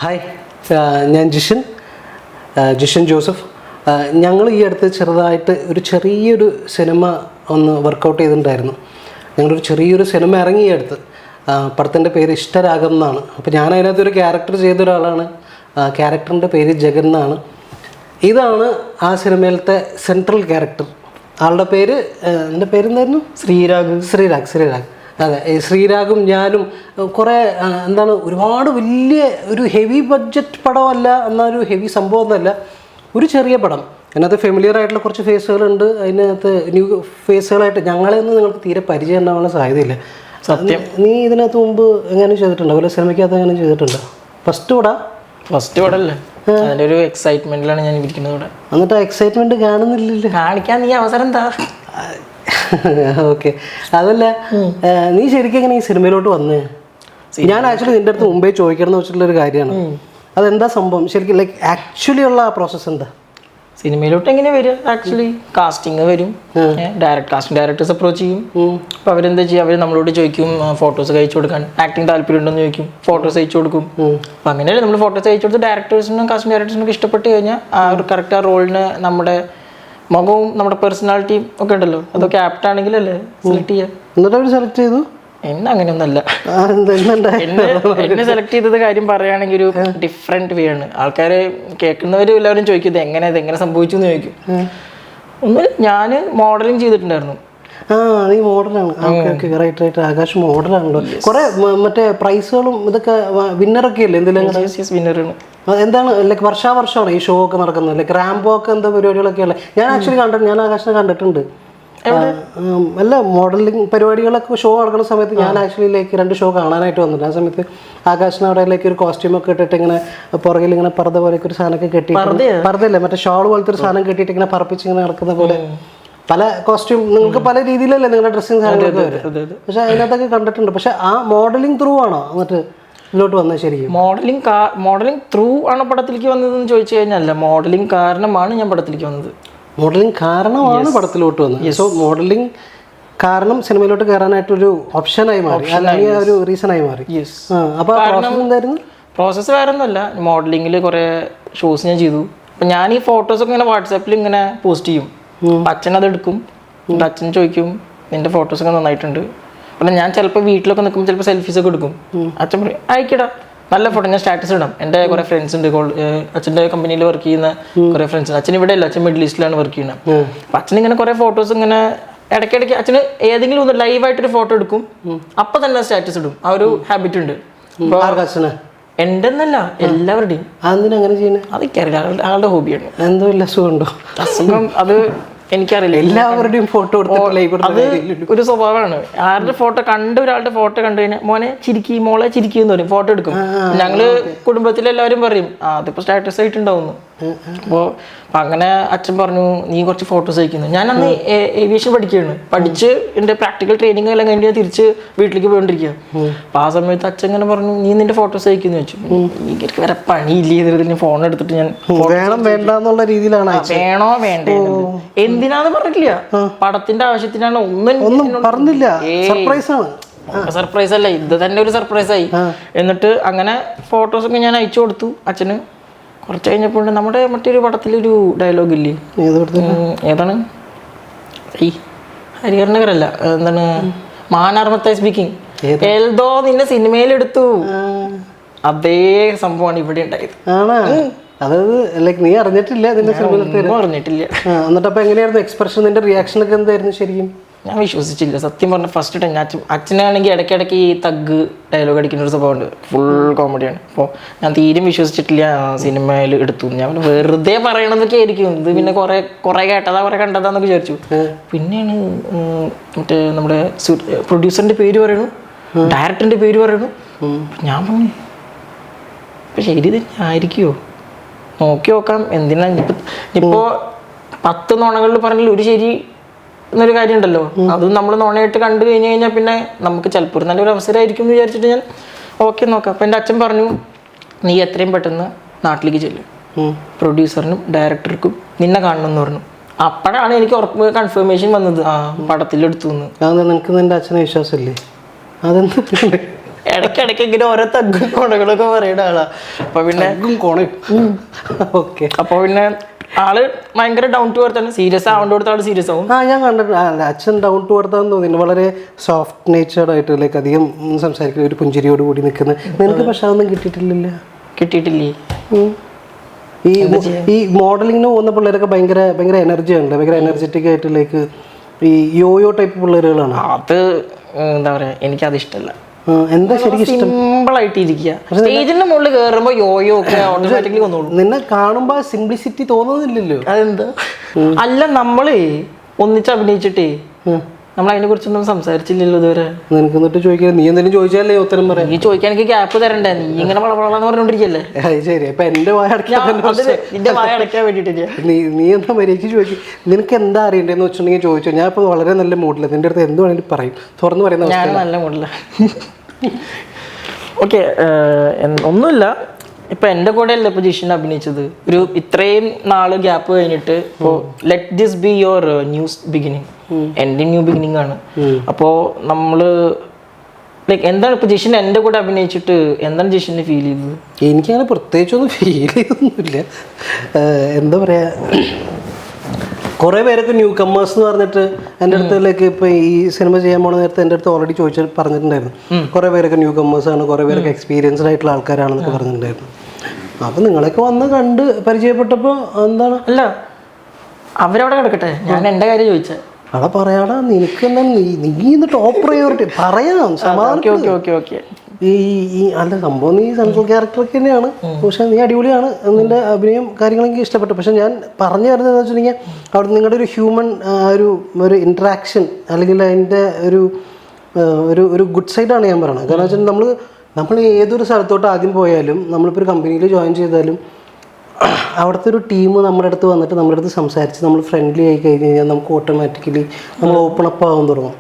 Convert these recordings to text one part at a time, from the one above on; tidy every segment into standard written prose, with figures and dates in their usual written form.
Hi, ഞാൻ Jishan Joseph. ഞങ്ങൾ ഈ അടുത്ത് ചെറുതായിട്ട് ചെറിയൊരു സിനിമ ഒന്ന് വർക്കൗട്ട് ചെയ്തിട്ടുണ്ടായിരുന്നു. ഞങ്ങളൊരു ചെറിയൊരു സിനിമ ഇറങ്ങി അടുത്ത്. പടത്തിൻ്റെ പേര് ഇഷ്ടരാഗം എന്നാണ്. അപ്പോൾ ഞാൻ അതിനകത്തൊരു ക്യാരക്ടർ ചെയ്ത ഒരാളാണ്. ക്യാരക്ടറിൻ്റെ പേര് ജഗൻ എന്നാണ്. ഇതാണ് ആ സിനിമയിലത്തെ സെൻട്രൽ ക്യാരക്ടർ. ആളുടെ പേര്, എൻ്റെ പേരെന്തായിരുന്നു? ശ്രീരാഗ്. അതെ, ശ്രീരാഗും ഞാനും കുറേ ഒരുപാട് വലിയ ഒരു ഹെവി ബഡ്ജറ്റ് പടമല്ല, എന്നാൽ ഒരു ഹെവി സംഭവമൊന്നുമല്ല, ഒരു ചെറിയ പടം. അതിനകത്ത് ഫെമിലിയർ ആയിട്ടുള്ള കുറച്ച് ഫേസുകളുണ്ട്. അതിനകത്ത് ന്യൂ ഫേസുകളായിട്ട് ഞങ്ങളെയൊന്നും നിങ്ങൾക്ക് തീരെ പരിചയം ഉണ്ടാവാനുള്ള സാധ്യതയില്ല. സത്യം. നീ ഇതിനകത്ത് മുമ്പ് എങ്ങനെ ചെയ്തിട്ടുണ്ടോ? അതുപോലെ സിനിമയ്ക്കകത്ത് എങ്ങനെ ചെയ്തിട്ടുണ്ടോ? ഫസ്റ്റ് പടമല്ലേ, അതിൻ്റെ ഒരു എക്സൈറ്റ്മെന്റിലാണ് ഞാൻ ഇരിക്കുന്നത് ഇവിടെ. എന്നിട്ട് ആ എക്സൈറ്റ്മെന്റ് കാണുന്നില്ലല്ലോ. കാണിക്കാൻ നീ അവസരം എന്താ? ഓക്കെ, അതല്ല, നീ ശരിക്കും എങ്ങനെ ഈ സിനിമയിലോട്ട് വന്നേ? ഞാൻ ആക്ച്വലി നിന്റെ അടുത്ത് മുമ്പേ ചോദിക്കണം എന്ന് വെച്ചിട്ടുള്ളൊരു കാര്യമാണ്. അതെന്താ സംഭവം ശരിക്കും? ലൈക്ക് ആക്ച്വലി ഉള്ള ആ പ്രോസസ്സ് എന്താ? സിനിമയിലോട്ട് എങ്ങനെ വരും? ആക്ച്വലി കാസ്റ്റിംഗ് വരും, കാസ്റ്റിംഗ് ഡയറക്ടേഴ്സ് അപ്രോച്ച് ചെയ്യും. അപ്പോൾ അവരെന്താ ചെയ്യുക, അവർ നമ്മളോട് ചോദിക്കും ഫോട്ടോസ് അയച്ചു കൊടുക്കാൻ, ആക്ടിങ് താല്പര്യം ഉണ്ടോ എന്ന് ചോദിക്കും, ഫോട്ടോസ് അയച്ചു കൊടുക്കും. അപ്പം അങ്ങനെയല്ലേ നമ്മൾ ഫോട്ടോസ് അയച്ചു കൊടുത്ത് ഡയറക്ടേഴ്സിനും കാസ്റ്റിംഗ് ഡയറക്ടേഴ്സിനും ഇഷ്ടപ്പെട്ട് കഴിഞ്ഞാൽ ആ ഒരു കറക്റ്റ് ആ റോളിന് നമ്മുടെ മുഖവും നമ്മുടെ പേഴ്സണാലിറ്റിയും ഒക്കെ ഉണ്ടല്ലോ, അതൊക്കെ ആപ്റ്റ് ആണെങ്കിലല്ലേ സെലക്ട് ചെയ്യുക. എന്നിട്ട് അവർ സെലക്ട് ചെയ്തു? എന്നെ അങ്ങനെയൊന്നല്ല. എന്നെ സെലക്ട് ചെയ്തത് കാര്യം പറയുകയാണെങ്കിൽ ഒരു ഡിഫറെന്റ് വേ ആണ്. ആൾക്കാരെ കേൾക്കുന്നവരും എല്ലാവരും ചോദിക്കും ഇത് എങ്ങനെ സംഭവിച്ചു എന്ന് ചോദിക്കും. ഒന്നും, ഞാൻ മോഡലിംഗ് ചെയ്തിട്ടുണ്ടായിരുന്നു. നീ മോഡലാണ്. റൈറ്റ്. ആകാശ് മോഡലാണല്ലോ. കുറെ മറ്റേ പ്രൈസുകളും ഇതൊക്കെ വിന്നറൊക്കെ അല്ലേ? വിന്നറാണ്. എന്താണ് ലൈക്ക് വർഷാവർഷമാണ് ഈ ഷോ ഒക്കെ നടക്കുന്നത്? ലൈക്ക് റാംബോ ഒക്കെ എന്താ പരിപാടികളൊക്കെ ഉള്ളത്? ഞാൻ ആക്ച്വലി ഞാൻ ആകാശിനെ കണ്ടിട്ടുണ്ട്. അല്ല, മോഡലിംഗ് പരിപാടികളൊക്കെ ഷോ നടക്കുന്ന സമയത്ത് ഞാൻ ആക്ച്വലി ലൈക്ക് 2 ഷോ കാണാനായിട്ട് വന്നിട്ടുണ്ട്. ആ സമയത്ത് ആകാശിന് അവിടെ ലൈക്ക് ഒരു കോസ്റ്റ്യൂമൊക്കെ ഇട്ടിട്ട് ഇങ്ങനെ പുറകിൽ ഇങ്ങനെ പർദ്ദ പോലെയൊക്കെ ഒരു സാധനമൊക്കെ കെട്ടി, പർദ്ദയല്ലേ മറ്റേ ഷോൾ പോലത്തെ ഒരു സാധനം കെട്ടിയിട്ട് ഇങ്ങനെ പറപ്പിച്ച് ഇങ്ങനെ നടക്കുന്ന പോലെ പല കോസ്റ്റ്യൂം നിങ്ങൾക്ക് പല രീതിയിലല്ലേ നിങ്ങളുടെ ഡ്രസ്സിങ് സാധനങ്ങളൊക്കെ വരും. പക്ഷെ അതിനകത്തൊക്കെ കണ്ടിട്ടുണ്ട്. പക്ഷെ ആ മോഡലിംഗ് ത്രൂ ആണോ എന്നിട്ട് ഇതിലോട്ട് വന്നത്? ശരിക്കും മോഡലിംഗ് ത്രൂ ആണ് പടത്തിലേക്ക് വന്നതെന്ന് ചോദിച്ചു കഴിഞ്ഞാൽ അല്ല, മോഡലിംഗ് കാരണമാണ് ഞാൻ പടത്തിലേക്ക് വന്നത്. മോഡലിംഗ് കാരണമാണ് പടത്തിലോട്ട് വന്നത്. സോ മോഡലിംഗ് കാരണം സിനിമയിലോട്ട് കയറാനായിട്ടൊരു ഓപ്ഷനായി മാറി, അല്ലെങ്കിൽ ഒരു റീസണായി മാറി. അപ്പോൾ എന്തായിരുന്നു പ്രോസസ്സ്? വേറെ ഒന്നുമല്ല, മോഡലിംഗിൽ കുറേ ഷോസ് ഞാൻ ചെയ്തു. അപ്പം ഞാൻ ഈ ഫോട്ടോസൊക്കെ ഇങ്ങനെ വാട്സാപ്പിൽ ഇങ്ങനെ പോസ്റ്റ് ചെയ്യും. അച്ഛൻ അതെടുക്കും, അച്ഛൻ ചോദിക്കും നിന്റെ ഫോട്ടോസൊക്കെ നന്നായിട്ടുണ്ട്. അപ്പം ഞാൻ ചിലപ്പോൾ വീട്ടിലൊക്കെ നിൽക്കുമ്പോൾ ചിലപ്പോൾ സെൽഫീസൊക്കെ എടുക്കും. അച്ഛൻ പറയും അയക്കടാ, നല്ല ഫോട്ടോ, ഞാൻ സ്റ്റാറ്റസ് ഇടാം. എൻ്റെ കുറേ ഫ്രണ്ട്സ് ഉണ്ട്, അച്ഛൻ്റെ കമ്പനിയിൽ വർക്ക് ചെയ്യുന്ന കുറേ ഫ്രണ്ട്സ് ഉണ്ട്. അച്ഛൻ ഇവിടെ അല്ല, അച്ഛൻ മിഡിൽ ഈസ്റ്റിലാണ് വർക്ക് ചെയ്യുന്നത്. അപ്പം അച്ഛൻ ഇങ്ങനെ കുറേ ഫോട്ടോസ് ഇങ്ങനെ ഇടയ്ക്കിടയ്ക്ക് അച്ഛന് ഏതെങ്കിലും ഒന്ന് ലൈവായിട്ടൊരു ഫോട്ടോ എടുക്കും, അപ്പം തന്നെ സ്റ്റാറ്റസ് ഇടും. ആ ഒരു ഹാബിറ്റ് ഉണ്ട്. എൻ്റെ എന്നല്ല, എല്ലാവരുടെയും. അങ്ങനെ ചെയ്യുന്നത് അതൊക്കെയറിയില്ല, ആളുടെ ഹോബിയാണ്. എന്തോ ഇല്ല, അസുഖമുണ്ടോ? അസുഖം അത് എനിക്കറിയില്ല. എല്ലാവരുടെയും ഫോട്ടോ അത് ഒരു സ്വഭാവമാണ്. ആരുടെ ഫോട്ടോ ഒരാളുടെ ഫോട്ടോ കണ്ടു കഴിഞ്ഞാൽ മോനെ ചിരിക്കി, മോളെ ചിരിക്കി എന്ന് പറയും, ഫോട്ടോ എടുക്കും. ഞങ്ങള് കുടുംബത്തിലെല്ലാവരും പറയും അതിപ്പോ സ്റ്റാറ്റസ് ആയിട്ടുണ്ടാവുന്നു. അപ്പോൾ അങ്ങനെ അച്ഛൻ പറഞ്ഞു നീ കുറച്ച് ഫോട്ടോസ് അയക്കുന്നു. ഞാൻ അന്ന് ഏവിയേഷൻ പഠിക്കുകയാണ്. പഠിച്ച് എൻ്റെ പ്രാക്ടിക്കൽ ട്രെയിനിങ് എല്ലാം കഴിഞ്ഞ് ഞാൻ തിരിച്ച് വീട്ടിലേക്ക് പോയിക്കൊണ്ടിരിക്കുക. അപ്പം ആ സമയത്ത് അച്ഛൻ ഇങ്ങനെ പറഞ്ഞു നീ നിന്റെ ഫോട്ടോസ് അയക്കുന്നു വെച്ചു. എനിക്ക് വേറെ പണിയില്ല, ഫോൺ എടുത്തിട്ട് ഞാൻ വേണ്ടെന്നുള്ള രീതിയിലാണ് വേണോ വേണ്ടേ എന്തിനാന്ന് പറഞ്ഞിട്ടില്ല, പടത്തിന്റെ ആവശ്യത്തിനാണ്. ഒന്നും പറഞ്ഞില്ല, സർപ്രൈസ് അല്ല, ഇത് തന്നെ ഒരു സർപ്രൈസായി. എന്നിട്ട് അങ്ങനെ ഫോട്ടോസൊക്കെ ഞാൻ അയച്ചു കൊടുത്തു അച്ഛന്. കുറച്ച് കഴിഞ്ഞപ്പോൾ നമ്മുടെ മറ്റൊരു പടത്തിലൊരു ഡയലോഗ് ഇല്ലേ, ഏതാണ് ഈ ഹരിഹരനഗരല്ല, എന്താണ് മാനാർമത്തായി സ്പീക്കിംഗ്, എൽദോ നിന്നെ സിനിമയിലെടുത്തു, അതേ സംഭവമാണ് ഇവിടെ ഉണ്ടായത്. അതായത് ലൈക്ക് നീ അറിഞ്ഞിട്ടില്ല അതിന്റെ അറിഞ്ഞിട്ടില്ല. എന്നിട്ട് അപ്പൊ എങ്ങനെയായിരുന്നു എക്സ്പ്രഷൻ, നിന്റെ റിയാക്ഷൻ ഒക്കെ എന്തായിരുന്നു ശരിക്കും? ഞാൻ വിശ്വസിച്ചില്ല സത്യം പറഞ്ഞ. ഫസ്റ്റ് ടൈം അച്ഛനാണെങ്കിൽ ഇടയ്ക്കിടയ്ക്ക് ഈ തഗ് ഡയലോഗ് അടിക്കുന്ന ഒരു സ്വഭാവമുണ്ട്, ഫുൾ കോമഡിയാണ്. അപ്പോൾ ഞാൻ തീരും വിശ്വസിച്ചിട്ടില്ല സിനിമയിൽ എടുത്തു. ഞാൻ വെറുതെ പറയണമെന്നൊക്കെ ആയിരിക്കും, ഇത് പിന്നെ കുറേ കേട്ടതാ കുറേ കണ്ടതാന്നൊക്കെ വിചാരിച്ചു. പിന്നെയാണ് മറ്റേ നമ്മുടെ പ്രൊഡ്യൂസറിന്റെ പേര് പറയണു, ഡയറക്ടറിന്റെ പേര് പറയണു. ഞാൻ പറഞ്ഞു ഇപ്പം ശരി തന്നെ ആയിരിക്കുമോ, നോക്കി നോക്കാം, എന്തിനാ ഇപ്പോൾ 10 നുണകളിൽ പറഞ്ഞാൽ ഒരു ശരി എന്നൊരു കാര്യം ഉണ്ടല്ലോ. അതും നമ്മൾ നുണയായിട്ട് കണ്ടു കഴിഞ്ഞാൽ പിന്നെ നമുക്ക് ചിലപ്പോൾ നല്ലൊരു അവസരമായിരിക്കും എന്ന് വിചാരിച്ചിട്ട് ഞാൻ ഓക്കെ നോക്കാം. അപ്പം എൻ്റെ അച്ഛൻ പറഞ്ഞു നീ എത്രയും പെട്ടെന്ന് നാട്ടിലേക്ക് ചെല്ലും, പ്രൊഡ്യൂസറിനും ഡയറക്ടർക്കും നിന്നെ കാണണമെന്ന് പറഞ്ഞു. അപ്പോഴാണ് എനിക്ക് ഉറപ്പ് കൺഫർമേഷൻ വന്നത് പടത്തിലെടുത്തു എന്ന്. നിനക്ക് നിന്റെ അച്ഛനെ വിശ്വാസമില്ലേ? അതെന്താ ഇടയ്ക്കിടയ്ക്ക് ഇങ്ങനെ ഓരോ തഗ്ഗും കോണകളൊക്കെ പറയുന്ന ആളാ. അപ്പൊ പിന്നെ ഓക്കെ. അപ്പൊ പിന്നെ ആള് ഭയങ്കര ഡൗൺ ടു എർത്ത് ആണ്. സീരിയസ് ആവേണ്ട ആള് സീരിയസ് ആവും. ഞാൻ കണ്ടിട്ടുണ്ട് അച്ഛൻ ഡൗൺ ടു എർത്താന്ന് തോന്നിയിരുന്നു. വളരെ സോഫ്റ്റ് നേച്ചേർഡ് ആയിട്ട് ലൈക്ക് അധികം സംസാരിക്കുന്ന ഒരു പുഞ്ചിരിയോട് കൂടി നിൽക്കുന്ന. നിനക്ക് പക്ഷെ അതൊന്നും കിട്ടിയിട്ടില്ലല്ലോ. കിട്ടിയിട്ടില്ലേ? ഈ മോഡലിങ്ങിന് പോകുന്ന പിള്ളേരൊക്കെ ഭയങ്കര ഭയങ്കര എനർജി ഉണ്ട്, ഭയങ്കര എനർജറ്റിക് ആയിട്ട് ലൈക്ക് ഈ യോയോ ടൈപ്പ് പിള്ളേരുകളാണ്. അത് എന്താ പറയാ, എനിക്കത് ഇഷ്ടമല്ല. എന്താ ശരിക്കും സിമ്പിൾ ആയിട്ട് ഇരിക്കുക. സ്റ്റേജിന്റെ മുകളിൽ കയറുമ്പോ യോയോ ഒക്കെ ഓട്ടോമാറ്റിക്കലി വന്നോളൂ. നിന്നെ കാണുമ്പോ സിംപ്ലിസിറ്റി തോന്നുന്നില്ലല്ലോ. അതെന്താ? അല്ല, നമ്മള് ഒന്നിച്ച് അഭിനയിച്ചിട്ടേ നമ്മൾ അതിനെ കുറിച്ചൊന്നും സംസാരിച്ചില്ലല്ലോ ഇതുവരെ. നിനക്ക് എന്നിട്ട് ചോദിക്കാൻ നീ എന്തെങ്കിലും ചോദിച്ചാലേ ഉത്തരം പറയാം. നീ ചോദിക്കാൻ എനിക്ക് ഗ്യാപ്പ് തരണ്ടേ? നീ ഇങ്ങനെ വളവളന്ന് പറഞ്ഞോണ്ടിരിക്കല്ലേ? ശരി, അപ്പൊ എന്റെ വായ നിന്റെ വായ അടയ്ക്കാൻ വേണ്ടിട്ട് നീ എന്താ മര്യാദയ്ക്ക് ചോദിക്കും. നിനക്ക് എന്താ അറിയണ്ടേന്ന് വെച്ചിട്ടുണ്ടെങ്കിൽ ചോദിച്ചോ. ഞാൻ ഇപ്പൊ വളരെ നല്ല മൂഡില്ല. നിന്റെ അടുത്ത് എന്ത് വേണമെങ്കിലും പറയും, തുറന്നു പറയുന്ന. ഞാൻ നല്ല മൂഡില്ല. ഓക്കെ, ഒന്നുമില്ല. ഇപ്പൊ എന്റെ കൂടെ അല്ല ഇപ്പൊ ജിഷൻ അഭിനയിച്ചത്. ഒരു ഇത്രയും നാള് ഗ്യാപ്പ് കഴിഞ്ഞിട്ട് ഇപ്പോ let this be your news beginning, എന്റെ ന്യൂ ബിഗിനിങ് ആണ്. അപ്പോ നമ്മള് ലൈക്ക് എന്താണ് ഇപ്പൊ ജിഷൻ എന്റെ കൂടെ അഭിനയിച്ചിട്ട് എന്താണ് ജിഷന് ഫീൽ ചെയ്തത്? എനിക്കങ്ങനെ പ്രത്യേകിച്ചൊന്നും ഫീൽ ചെയ്തൊന്നുമില്ല. എന്താ പറയാ, കുറേ പേരൊക്കെ ന്യൂ കമ്മേഴ്സ് എന്ന് പറഞ്ഞിട്ട് എൻ്റെ അടുത്തേക്ക് ഇപ്പോൾ ഈ സിനിമ ചെയ്യാൻ പോണ നേരത്തെ എൻ്റെ അടുത്ത് ഓൾറെഡി പറഞ്ഞിട്ടുണ്ടായിരുന്നു. കുറേ പേരൊക്കെ ന്യൂ കമ്മേഴ്സാണ്, കുറേ പേരൊക്കെ എക്സ്പീരിയൻസ്ഡ് ആയിട്ടുള്ള ആൾക്കാരാണെന്നൊക്കെ പറഞ്ഞിട്ടുണ്ടായിരുന്നു. അപ്പോൾ നിങ്ങളൊക്കെ വന്ന് കണ്ട് പരിചയപ്പെട്ടപ്പോൾ എന്താണ്, അല്ല അവരവിടെ കിടക്കട്ടെ, ഞാൻ എൻ്റെ കാര്യം ചോദിച്ചത്. അവിടെ പറയാടാ, നിനക്ക് എന്താണ് നീ ഇന്ന് ടോപ്പ് പ്രയോറിറ്റി പറയാം. സമാധാനം. ഈ അല്ല സംഭവം നീ സെൻട്രൽ ക്യാരക്ടറൊക്കെ തന്നെയാണ്, പക്ഷെ നീ അടിപൊളിയാണ്. നിന്റെ അഭിനയം കാര്യങ്ങളൊക്കെ ഇഷ്ടപ്പെട്ടു. പക്ഷെ ഞാൻ പറഞ്ഞു വരുന്നതെന്ന് വെച്ചിട്ടുണ്ടെങ്കിൽ അവിടെ നിങ്ങളുടെ ഒരു ഹ്യൂമൻ ഒരു ഇൻട്രാക്ഷൻ അല്ലെങ്കിൽ അതിൻ്റെ ഒരു ഗുഡ് സൈഡാണ് ഞാൻ പറയുന്നത്. കാരണം വെച്ചാൽ നമ്മൾ ഏതൊരു സ്ഥലത്തോട്ട് ആദ്യം പോയാലും, നമ്മളിപ്പോൾ ഒരു കമ്പനിയിൽ ജോയിൻ ചെയ്താലും അവിടുത്തെ ഒരു ടീം നമ്മുടെ അടുത്ത് വന്നിട്ട് നമ്മുടെ അടുത്ത് സംസാരിച്ച് നമ്മൾ ഫ്രണ്ട്ലി ആയി കഴിഞ്ഞ് കഴിഞ്ഞാൽ നമുക്ക് ഓട്ടോമാറ്റിക്കലി നമ്മൾ ഓപ്പൺ അപ്പ് ആവാൻ തുടങ്ങും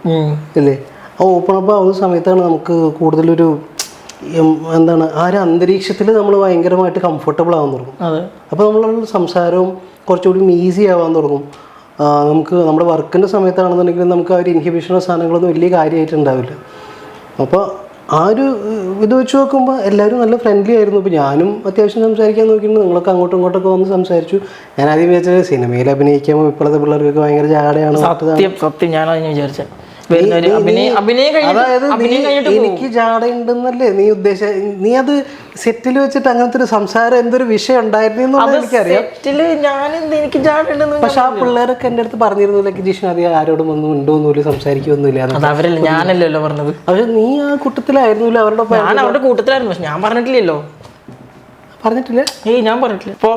അല്ലേ? ആ ഓപ്പൺ അപ്പ് ആവുന്ന സമയത്താണ് നമുക്ക് കൂടുതലൊരു എന്താണ് ആ ഒരു അന്തരീക്ഷത്തിൽ നമ്മൾ ഭയങ്കരമായിട്ട് കംഫർട്ടബിൾ ആവാൻ തുടങ്ങും. അപ്പോൾ നമ്മളുടെ സംസാരവും കുറച്ചുകൂടി ഈസി ആവാൻ തുടങ്ങും. നമുക്ക് നമ്മുടെ വർക്കിൻ്റെ സമയത്താണെന്നുണ്ടെങ്കിൽ നമുക്ക് ആ ഒരു ഇൻഹിബിഷനോ സാധനങ്ങളൊന്നും വലിയ കാര്യമായിട്ട് ഉണ്ടാവില്ല. അപ്പോൾ ആ ഒരു ഇത് വെച്ച് നോക്കുമ്പോൾ എല്ലാവരും നല്ല ഫ്രണ്ട്ലി ആയിരുന്നു. ഇപ്പോൾ ഞാനും അത്യാവശ്യം സംസാരിക്കാൻ നോക്കിയിട്ട് നിങ്ങളൊക്കെ അങ്ങോട്ടും ഇങ്ങോട്ടൊക്കെ വന്ന് സംസാരിച്ചു. ഞാൻ ആദ്യം വിചാരിച്ചത് സിനിമയിൽ അഭിനയിക്കുമ്പോൾ ഇപ്പോഴത്തെ പിള്ളേർക്കൊക്കെ ഭയങ്കര ജാടയാണ്. സത്യം ഞാനതിന് വിചാരിച്ചത്. അതായത് എനിക്ക് ജാടയുണ്ടെന്നല്ലേ നീ ഉദ്ദേശിച്ച? നീ അത് സെറ്റിൽ വെച്ചിട്ട് അങ്ങനത്തെ ഒരു സംസാരം എന്തൊരു വിഷയം ഉണ്ടായിരുന്നു എനിക്കറിയാം. പക്ഷെ ആ പിള്ളേരൊക്കെ എൻ്റെ അടുത്ത് പറഞ്ഞിരുന്നില്ല ജിഷൻ അധികം ആരോടും ഒന്നും ഉണ്ടോന്നുമില്ല, സംസാരിക്കൊന്നുമില്ല. അവരല്ല, ഞാനല്ലല്ലോ പറഞ്ഞത്. പക്ഷെ നീ ആ കൂട്ടത്തിലായിരുന്നില്ല, അവരുടെ കൂട്ടത്തിലായിരുന്നു. പക്ഷെ ഞാൻ പറഞ്ഞിട്ടില്ലല്ലോ. പറഞ്ഞിട്ടില്ല? ഞാൻ പറഞ്ഞിട്ടില്ല. ഇപ്പോൾ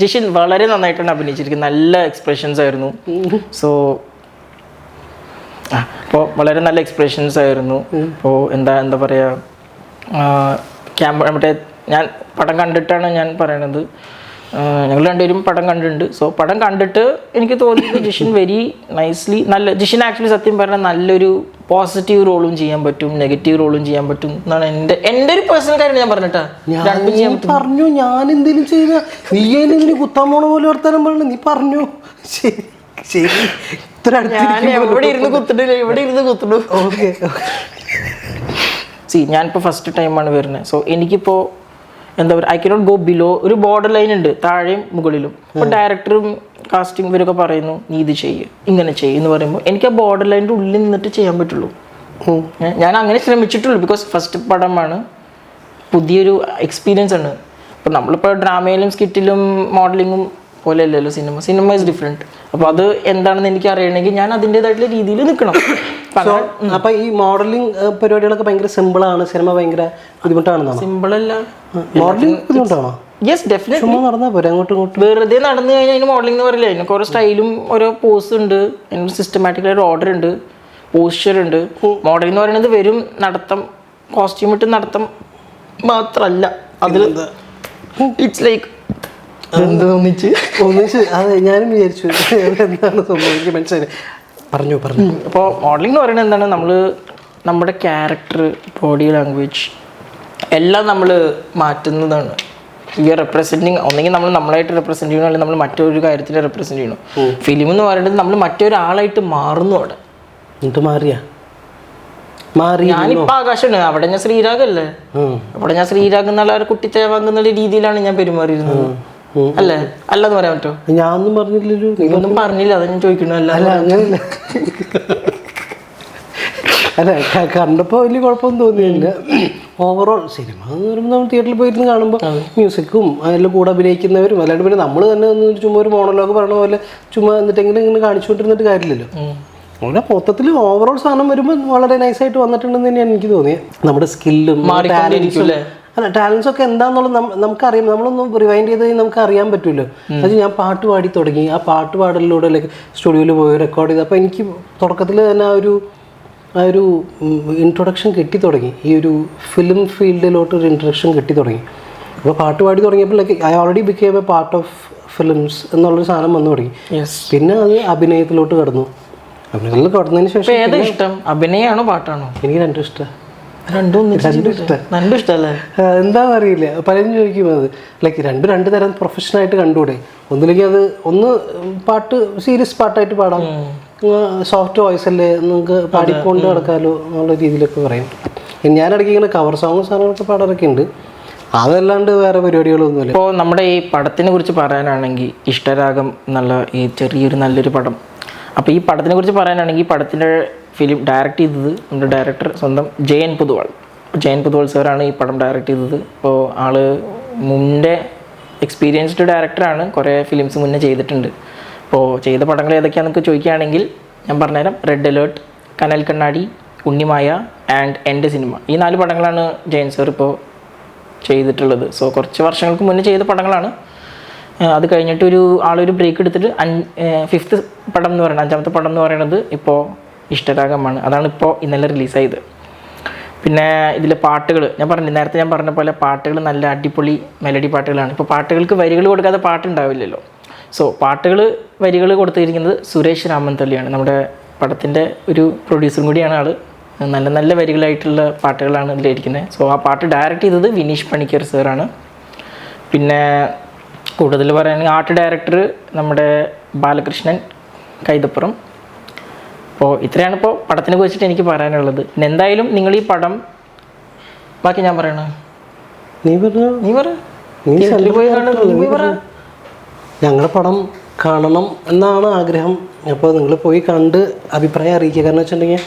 ജിഷൻ വളരെ നന്നായിട്ടാണ് അഭിനയിച്ചിരിക്കുന്നത്. നല്ല എക്സ്പ്രഷൻസ് ആയിരുന്നു. സോ അപ്പോൾ വളരെ നല്ല എക്സ്പ്രഷൻസ് ആയിരുന്നു. അപ്പോൾ എന്താ പറയുക, മറ്റേ ഞാൻ പടം കണ്ടിട്ടാണ് ഞാൻ പറയണത്. ഞങ്ങൾ രണ്ടുപേരും പടം കണ്ടിട്ടുണ്ട്. സോ പടം കണ്ടിട്ട് എനിക്ക് തോന്നിയത് Jishan very nicely Jishan actually സത്യം പറഞ്ഞാൽ നല്ലൊരു പോസിറ്റീവ് റോളും ചെയ്യാൻ പറ്റും, നെഗറ്റീവ് റോളും ചെയ്യാൻ പറ്റും എന്നാണ് എൻ്റെ ഒരു പേഴ്സണൽ കാര്യം ഞാൻ പറഞ്ഞിട്ടാ. പറഞ്ഞു ഞാൻ എന്തെങ്കിലും ചെയ്ത നീ എന്തെങ്കിലും കുത്താൻ പോണ പോലെ വർത്താനം പറഞ്ഞു. നീ പറഞ്ഞു ശരി ശരി, ഞാനിപ്പോൾ ഫസ്റ്റ് ടൈമാണ് വരുന്നത്. സോ എനിക്കിപ്പോൾ എന്താ പറയുക, ഐ കനോട്ട് ഗോ ബിലോ. ഒരു ബോർഡർ ലൈൻ ഉണ്ട് താഴെയും മുകളിലും. അപ്പോൾ ഡയറക്ടറും കാസ്റ്റിംഗ് ഇവരൊക്കെ പറയുന്നു നീ ഇത് ചെയ്യ്, ഇങ്ങനെ ചെയ്യ് എന്ന് പറയുമ്പോൾ എനിക്ക് ആ ബോർഡർ ലൈനിൻ്റെ ഉള്ളിൽ നിന്നിട്ട് ചെയ്യാൻ പറ്റുള്ളൂ. ഞാൻ അങ്ങനെ ശ്രമിച്ചിട്ടുള്ളൂ. ബിക്കോസ് ഫസ്റ്റ് പടമാണ്, പുതിയൊരു എക്സ്പീരിയൻസ് ആണ്. അപ്പോൾ നമ്മളിപ്പോൾ ഡ്രാമയിലും സ്കിറ്റിലും മോഡലിങ്ങും പോലെ അല്ലല്ലോ സിനിമ ഈസ് ഡിഫറെൻറ്റ്. അപ്പോൾ അത് എന്താണെന്ന് എനിക്ക് അറിയണമെങ്കിൽ ഞാൻ അതിൻ്റെതായിട്ടുള്ള രീതിയിൽ നിൽക്കണം. അപ്പോൾ ഈ മോഡലിംഗ് പരിപാടികളൊക്കെ ഭയങ്കര സിമ്പിളാണ്, സിനിമ ഭയങ്കര ബുദ്ധിമുട്ടാണെന്നോ? സിമ്പിളല്ല, മോഡലിംഗ് ബുദ്ധിമുട്ടാണോ? Yes, definitely. നടന്നാൽ പോരെ, അങ്ങോട്ടും ഇങ്ങോട്ടും വെറുതെ നടന്നു കഴിഞ്ഞാൽ അതിന് മോഡലിംഗ് എന്ന് പറയില്ല. അതിന് കുറേ സ്റ്റൈലും ഓരോ പോസ് ഉണ്ട്, അതിന് സിസ്റ്റമാറ്റിക്കായിട്ട് ഓർഡർ ഉണ്ട്, പോസ്ചർ ഉണ്ട്. മോഡലിംഗ് എന്ന് പറയുന്നത് വെറും നടത്തം, കോസ്റ്റ്യൂം ഇട്ട് നടത്തം മാത്രമല്ല. അതിൽ ഇറ്റ്സ് ലൈക്ക് ഒന്നിച്ച് അതെ ഞാനും വിചാരിച്ചു എന്താണ് സംഭവിക്കുക, മനസ്സിലായി. പറഞ്ഞു. അപ്പോൾ മോഡലിംഗ് എന്ന് പറയുന്നത് എന്താണ്, നമ്മുടെ ക്യാരക്ടർ, ബോഡി ലാംഗ്വേജ് എല്ലാം നമ്മൾ മാറ്റുന്നതാണ്. V R representing. ഒന്നെങ്കിൽ നമ്മൾ നമ്മളായിട്ട് റെപ്രസെൻറ്റ് ചെയ്യണം, അല്ലെങ്കിൽ നമ്മൾ മറ്റൊരു കാര്യത്തിൽ റെപ്രസെൻറ്റ് ചെയ്യണം. ഫിലിം എന്ന് പറയുന്നത് നമ്മൾ മറ്റൊരാളായിട്ട് മാറുന്നു. അവിടെ എന്നിട്ട് മാറിയാ മാറി. ഞാനിപ്പോൾ ആകാശമാണ്, അവിടെ ഞാൻ ശ്രീരാഗല്ലേ, അവിടെ ഞാൻ ശ്രീരാഗ് എന്നുള്ള ഒരു കുട്ടിത്തേവാങ്ങുന്ന രീതിയിലാണ് ഞാൻ പെരുമാറിയിരുന്നത് അല്ലേ? അല്ലെന്ന് പറയാൻ പറ്റുമോ? ഞാനൊന്നും പറഞ്ഞില്ലല്ലോ. നീയൊന്നും പറഞ്ഞില്ല, അതാ ഞാൻ ചോദിക്കണു. അല്ല അങ്ങനെയല്ല. അല്ല കണ്ടപ്പോൾ വലിയ കുഴപ്പമൊന്നും തോന്നിയില്ല. ഓവറോൾ സിനിമ എന്ന് പറയുമ്പോൾ നമ്മൾ തിയേറ്ററിൽ പോയിരുന്ന് കാണുമ്പോൾ മ്യൂസിക്കും അതിൽ കൂടെ അഭിനയിക്കുന്നവരും അല്ലാണ്ട് പിന്നെ നമ്മൾ തന്നെ ഒന്ന് ചുമ്മാ ഒരു മോണോലോഗ് പറഞ്ഞ പോലെ ചുമ്മാ എന്നിട്ടെങ്കിലും ഇങ്ങനെ കാണിച്ചുകൊണ്ടിരുന്നിട്ട് കാര്യമില്ലല്ലോ. നമ്മുടെ മൊത്തത്തിൽ ഓവറോൾ സാധനം വരുമ്പോൾ വളരെ നൈസായിട്ട് വന്നിട്ടുണ്ടെന്ന് തന്നെയാണ് എനിക്ക് തോന്നിയത്. നമ്മുടെ സ്കില്ലും അല്ല ടാലൻസ് ഒക്കെ എന്താണെന്നുള്ളത് നമുക്കറിയാം. നമ്മളൊന്നും റിവൈൻഡ് ചെയ്ത് കഴിഞ്ഞാൽ നമുക്ക് അറിയാൻ പറ്റുമല്ലോ. അത് ഞാൻ പാട്ട് പാടി തുടങ്ങി, ആ പാട്ട് പാടലിലൂടെ ലൈക്ക് സ്റ്റുഡിയോയിൽ പോയി റെക്കോർഡ് ചെയ്ത്, അപ്പോൾ എനിക്ക് തുടക്കത്തിൽ തന്നെ ആ ഒരു ഇൻട്രൊഡക്ഷൻ കിട്ടി തുടങ്ങി. ഈ ഒരു ഫിലിം ഫീൽഡിലോട്ട് ഒരു ഇൻട്രൊഡക്ഷൻ കിട്ടി തുടങ്ങി. അപ്പോൾ പാട്ട് പാടി തുടങ്ങിയപ്പോൾ like I already became A part of films എന്നുള്ളൊരു സാധനം വന്നു തുടങ്ങി. പിന്നെ അത് അഭിനയത്തിലോട്ട് കടന്നു. അഭിനയത്തിൽ കടന്നതിന് ശേഷം ഏതാ ഇഷ്ടം, അഭിനയമാണോ പാട്ടാണോ? എനിക്ക് രണ്ടും ഇഷ്ടം. രണ്ടും ഇഷ്ടമല്ലേ? എന്താണെന്ന് അറിയില്ല, പലരും ചോദിക്കും അത് ലൈക്ക് രണ്ട് തരം പ്രൊഫഷനായിട്ട് കണ്ടുകൂടെ. ഒന്നില്ലെങ്കിൽ അത് ഒന്ന് പാട്ട് സീരിയസ് പാട്ടായിട്ട് പാടാം, സോഫ്റ്റ് വോയിസ് അല്ലേ നിങ്ങൾക്ക് പാടിക്കൊണ്ട് നടക്കാമല്ലോ എന്നുള്ള രീതിയിലൊക്കെ പറയും. ഞാനിടയ്ക്ക് ഇങ്ങനെ കവർ സോങ് സാധനങ്ങളൊക്കെ പാടാറൊക്കെ ഉണ്ട്, അതല്ലാണ്ട് വേറെ പരിപാടികളൊന്നുമില്ല. ഇപ്പോൾ നമ്മുടെ ഈ പടത്തിനെ കുറിച്ച് പറയാനാണെങ്കിൽ ഇഷ്ടരാഗം എന്നുള്ള ഈ ചെറിയൊരു നല്ലൊരു പടം. അപ്പോൾ ഈ പടത്തിനെ കുറിച്ച് പറയാനാണെങ്കിൽ ഈ പടത്തിൻ്റെ ഫിലിം ഡയറക്റ്റ് ചെയ്തത് നമ്മുടെ ഡയറക്ടർ സ്വന്തം ജയൻ പൊതുവാൾ സാറാണ് ഈ പടം ഡയറക്റ്റ് ചെയ്തത്. അപ്പോൾ ആള് മുന്നേ എക്സ്പീരിയൻസ്ഡ് ഡയറക്ടറാണ്, കുറേ ഫിലിംസ് മുന്നേ ചെയ്തിട്ടുണ്ട്. അപ്പോൾ ചെയ്ത പടങ്ങൾ ഏതൊക്കെയാണെന്നൊക്കെ ചോദിക്കുകയാണെങ്കിൽ ഞാൻ പറഞ്ഞുതരാം. റെഡ് അലേർട്ട്, കനൽ കണ്ണാടി, ഉണ്ണിമായ ആൻഡ് എൻ്റെ സിനിമ, ഈ 4 പടങ്ങളാണ് ജയൻ സാർ ഇപ്പോൾ ചെയ്തിട്ടുള്ളത്. സോ കുറച്ച് വർഷങ്ങൾക്ക് മുന്നേ ചെയ്ത പടങ്ങളാണ്. അത് കഴിഞ്ഞിട്ട് ആളൊരു ബ്രേക്ക് എടുത്തിട്ട് 5th പടം എന്ന് പറയുന്നത്, 5ാമത്തെ പടം എന്ന് പറയുന്നത് ഇപ്പോൾ ഇഷ്ടരാഗമാണ്. അതാണ് ഇപ്പോൾ ഇന്നലെ റിലീസായത്. പിന്നെ ഇതിലെ പാട്ടുകൾ നേരത്തെ ഞാൻ പറഞ്ഞ പോലെ പാട്ടുകൾ നല്ല അടിപൊളി മെലഡി പാട്ടുകളാണ്. ഇപ്പോൾ പാട്ടുകൾക്ക് വരികൾ കൊടുക്കാതെ പാട്ടുണ്ടാവില്ലല്ലോ. സോ വരികൾ കൊടുത്തിരിക്കുന്നത് സുരേഷ് രാമന്തള്ളിയാണ്, നമ്മുടെ പടത്തിൻ്റെ ഒരു പ്രൊഡ്യൂസറും കൂടിയാണ് ആൾ. നല്ല നല്ല വരികളായിട്ടുള്ള പാട്ടുകളാണ് ഇതിലിരിക്കുന്നത്. സോ ആ പാട്ട് ഡയറക്റ്റ് ചെയ്തത് വിനീഷ് പണിക്കർ സാറാണ്. പിന്നെ കൂടുതൽ പറയുകയാണെങ്കിൽ ആർട്ട് ഡയറക്ടർ നമ്മുടെ ബാലകൃഷ്ണൻ കൈതപ്പുറം. അപ്പോൾ ഇത്രയാണ് ഇപ്പോൾ പടത്തിനെ കുറിച്ചിട്ട് എനിക്ക് പറയാനുള്ളത്. പിന്നെ എന്തായാലും നിങ്ങൾ ഈ പടം, ബാക്കി ഞാൻ പറയണ ഞങ്ങളുടെ പടം കാണണം എന്നാണ് ആഗ്രഹം. അപ്പോൾ നിങ്ങൾ പോയി കണ്ട് അഭിപ്രായം അറിയിക്കുക. കാരണം വെച്ചിട്ടുണ്ടെങ്കിൽ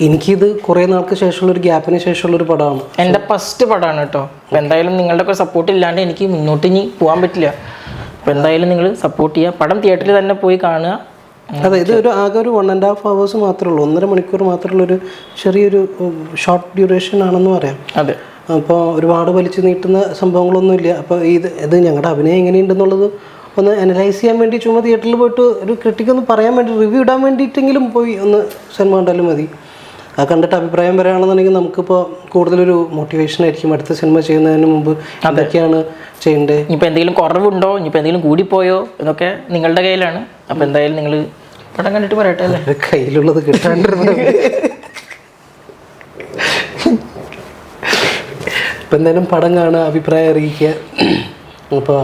എനിക്കിത് കുറേ നാൾക്ക് ശേഷമുള്ളൊരു ഗ്യാപ്പിന് ശേഷമുള്ളൊരു പടമാണ്, എൻ്റെ ഫസ്റ്റ് പടമാണ് കേട്ടോ. അപ്പോൾ എന്തായാലും നിങ്ങളുടെ ഒക്കെ സപ്പോർട്ട് ഇല്ലാണ്ട് എനിക്ക് മുന്നോട്ട് ഇനി പോകാൻ പറ്റില്ല. അപ്പോൾ എന്തായാലും നിങ്ങൾ സപ്പോർട്ട് ചെയ്യുക, പടം തിയേറ്ററിൽ തന്നെ പോയി കാണുക. അതെ, ഇത് ആകെ ഒരു 1.5 hours മാത്രമേ ഉള്ളൂ, 1.5 മണിക്കൂർ മാത്രമുള്ളൊരു ചെറിയൊരു ഷോർട്ട് ഡ്യൂറേഷൻ ആണെന്ന് പറയാം. അതെ, അപ്പോൾ ഒരുപാട് വലിച്ചു നീട്ടുന്ന സംഭവങ്ങളൊന്നുമില്ല. അപ്പോൾ ഇത് ഞങ്ങളുടെ അഭിനയം എങ്ങനെയുണ്ടെന്നുള്ളത് ഒന്ന് അനലൈസ് ചെയ്യാൻ വേണ്ടി ചുമ്മാ തിയേറ്ററിൽ പോയിട്ട് ഒരു ക്രിട്ടിക് ഒന്ന് പറയാൻ വേണ്ടി, റിവ്യൂ ഇടാൻ വേണ്ടിയിട്ടെങ്കിലും പോയി ഒന്ന് സിനിമ കണ്ടാലും മതി. അത് കണ്ടിട്ട് അഭിപ്രായം പറയുകയാണെന്നുണ്ടെങ്കിൽ നമുക്കിപ്പോൾ കൂടുതലൊരു മോട്ടിവേഷൻ ആയിരിക്കും അടുത്ത സിനിമ ചെയ്യുന്നതിന് മുമ്പ് എന്തൊക്കെയാണ് ചെയ്യേണ്ടത്, ഇനിയിപ്പോൾ എന്തെങ്കിലും കുറവുണ്ടോ, ഇനിയിപ്പോൾ എന്തെങ്കിലും കൂടിപ്പോയോ എന്നൊക്കെ നിങ്ങളുടെ കയ്യിലാണ്. അപ്പോൾ എന്തായാലും നിങ്ങൾ പടം കണ്ടിട്ട് പറയട്ടെ അല്ലേ, കയ്യിലുള്ളത് കിട്ടാണ്ടിരുന്നത്. ഇപ്പം എന്തായാലും പടം കാണുക, അഭിപ്രായം അറിയിക്കുക. അപ്പോൾ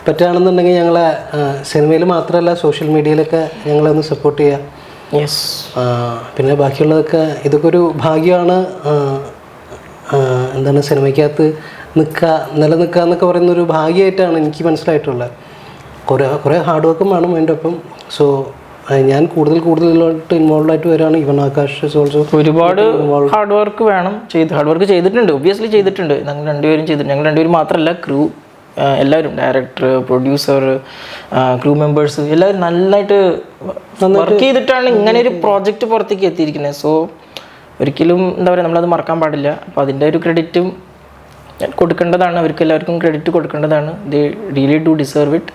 പറ്റുകയാണെന്നുണ്ടെങ്കിൽ ഞങ്ങളെ സിനിമയിൽ മാത്രമല്ല സോഷ്യൽ മീഡിയയിലൊക്കെ ഞങ്ങളെ ഒന്ന് സപ്പോർട്ട് ചെയ്യുക. പിന്നെ ബാക്കിയുള്ളതൊക്കെ ഇതൊക്കെ ഒരു ഭാഗ്യമാണ്. എന്താണ് സിനിമയ്ക്കകത്ത് നിലനിൽക്കുക എന്നൊക്കെ പറയുന്നൊരു ഭാഗ്യമായിട്ടാണ് എനിക്ക് മനസ്സിലായിട്ടുള്ളത്. കുറേ ഹാർഡ് വർക്കും വേണം അതിൻ്റെ ഒപ്പം. സോ ഞാൻ കൂടുതലായിട്ട് ഇൻവോൾവ് ആയിട്ട് വരികയാണ്. ഇവൻ ആകാശ് ഓൾസോ ഒരുപാട് ഹാർഡ് വർക്ക് വേണം, ഹാർഡ് വർക്ക് ചെയ്തിട്ടുണ്ട്, ഒബ്വിയസ്ലി ചെയ്തിട്ടുണ്ട്. ഞങ്ങൾ രണ്ടുപേരും മാത്രമല്ല, ക്രൂ എല്ലാവരും, ഡയറക്ടർ, പ്രൊഡ്യൂസർ, ക്രൂ മെമ്പേഴ്സ് എല്ലാവരും നന്നായിട്ട് വർക്ക് ചെയ്തിട്ടാണ് ഇങ്ങനെ ഒരു പ്രോജക്റ്റ് പുറത്തേക്ക് എത്തിയിരിക്കുന്നത്. സോ ഒരിക്കലും എന്താ പറയുക, നമ്മളത് മറക്കാൻ പാടില്ല. അപ്പോൾ അതിൻ്റെ ഒരു ക്രെഡിറ്റും കൊടുക്കേണ്ടതാണ്, അവർക്ക് എല്ലാവർക്കും ക്രെഡിറ്റ് കൊടുക്കേണ്ടതാണ്. They really do deserve it.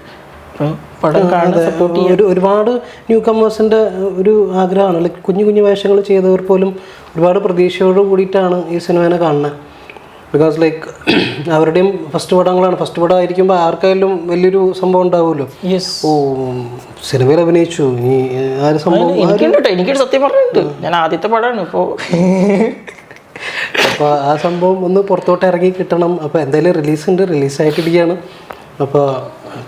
പടം കാണാൻ സപ്പോർട്ട് ചെയ്യാൻ ഒരുപാട് ന്യൂ കമേഴ്സിൻ്റെ ഒരു ആഗ്രഹമാണ്. ലൈക്ക് കുഞ്ഞു വേഷങ്ങൾ ചെയ്തവർ പോലും ഒരുപാട് പ്രതീക്ഷയോട് കൂടിയിട്ടാണ് ഈ സിനിമേനെ കാണുന്നത്. ബിക്കോസ് ലൈക്ക് അവരുടെയും ഫസ്റ്റ് പടങ്ങളാണ്. ഫസ്റ്റ് പടം ആയിരിക്കുമ്പോൾ ആർക്കായാലും വലിയൊരു സംഭവം ഉണ്ടാവുമല്ലോ. ഓ സിനിമയിൽ അഭിനയിച്ചു, ഈ ആ ഒരു സംഭവം എനിക്കൊരു സത്യം പറഞ്ഞിട്ടുണ്ട്, ഞാൻ ആദ്യത്തെ പടമാണ് ഇപ്പോൾ. അപ്പോൾ ആ സംഭവം ഒന്ന് പുറത്തോട്ട് ഇറങ്ങി കിട്ടണം. അപ്പോൾ എന്തായാലും റിലീസായിട്ടിരിക്കുകയാണ്. അപ്പോൾ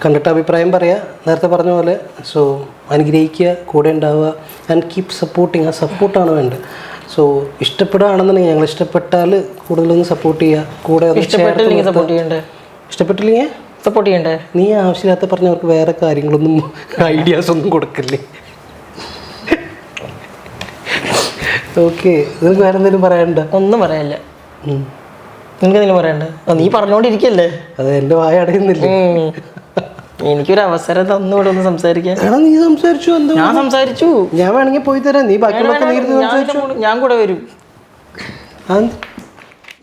കണ്ടിട്ട് അഭിപ്രായം പറയുക, നേരത്തെ പറഞ്ഞ പോലെ. സോ അനുഗ്രഹിക്കുക, കൂടെ ഉണ്ടാവുക ആൻഡ് കീപ് സപ്പോർട്ടിങ്. ആ സപ്പോർട്ടാണ് വേണ്ടത്. സോ ഇഷ്ടപ്പെടുകയാണെന്നുണ്ടെങ്കിൽ, ഞങ്ങൾ ഇഷ്ടപ്പെട്ടാൽ കൂടുതലൊന്ന് സപ്പോർട്ട് ചെയ്യുക, കൂടെ ഒന്ന് ഇഷ്ടപ്പെട്ടില്ലെങ്കിൽ സപ്പോർട്ട് ചെയ്യണ്ടേ? ഇഷ്ടപ്പെട്ടില്ലെങ്കിൽ സപ്പോർട്ട് ചെയ്യണ്ടേ? നീ ആവശ്യമില്ലാത്ത പറഞ്ഞവർക്ക് വേറെ കാര്യങ്ങളൊന്നും ഐഡിയാസ് ഒന്നും കൊടുക്കില്ലേ? ഓക്കെ, നിങ്ങൾക്ക് വേറെ എന്തെങ്കിലും പറയാനുണ്ടോ? ഒന്നും പറയാനില്ല. നിനക്ക് എന്തെങ്കിലും പറയണ്ടേ? നീ പറഞ്ഞോണ്ടിരിക്കല്ലേ? അത് എൻ്റെ വായ അടയുന്നില്ലേ? എനിക്കൊരു അവസരം തന്നുകൂടെ ഒന്ന് സംസാരിക്കാൻ. നീ സംസാരിച്ചു. എന്താ ഞാൻ സംസാരിച്ചു. ഞാൻ വേണമെങ്കിൽ പോയി തരാം. നീ ബാക്കിയുള്ളൊക്കെ നീ സംസാരിച്ചു. ഞാൻ കൂടെ വരും.